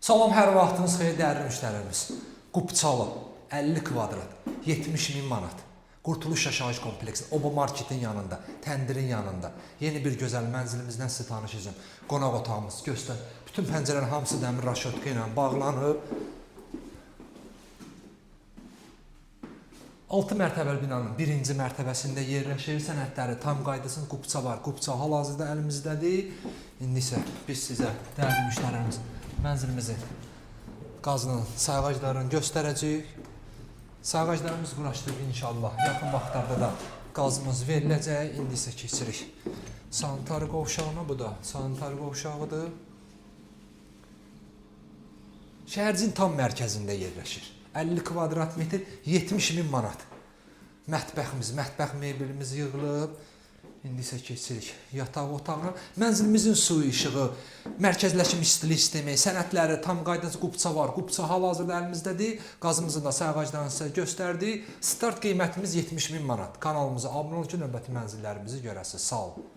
Salam, hər vaxtınız xeyir dəyərli müştərimiz. Qubçalı, 50 kvadrat, 70.000 manat. Qurtuluş Yaşayış kompleksi, Oba marketin yanında, təndirin yanında. Yeni bir gözəl mənzilimizdən sizi tanışacağım. Qonaq otağımız, göstər. Bütün pəncərənin hamısı dəmir raşotka ilə bağlanıb. 6 mərtəbəli binanın birinci mərtəbəsində yerləşir. Sənədləri tam qaydasında Qubça var. Qubça hal-hazırda əlimizdədir. İndi isə biz sizə dəyərli müştərimiz mənzilimizi, qazının sayğaclarını göstərəcəyik. Sayğaclarımız quraşdırıb inşallah. Yaxın vaxtlarda da qazımız veriləcək. İndi isə keçirik sanitar qovşağına. Bu da sanitar qovşağıdır. Şəhərcinin tam mərkəzində yerləşir. 50 kvadrat metr, 70.000 manat. Mətbəx mebelimiz yığılıb. İndi isə keçirik yataq otağına. Mənzilimizin suyu işığı, mərkəzləşmiş istilik sistemi, sənədləri tam qaydası Qubça var. Qubça hal-hazırda əlimizdədir. Qazımızı da sayğaclarını sizə göstərdik. Start qiymətimiz 70.000 manat. Kanalımıza abunə olun ki, növbəti mənzillərimizi görəsiniz. Sağ olun.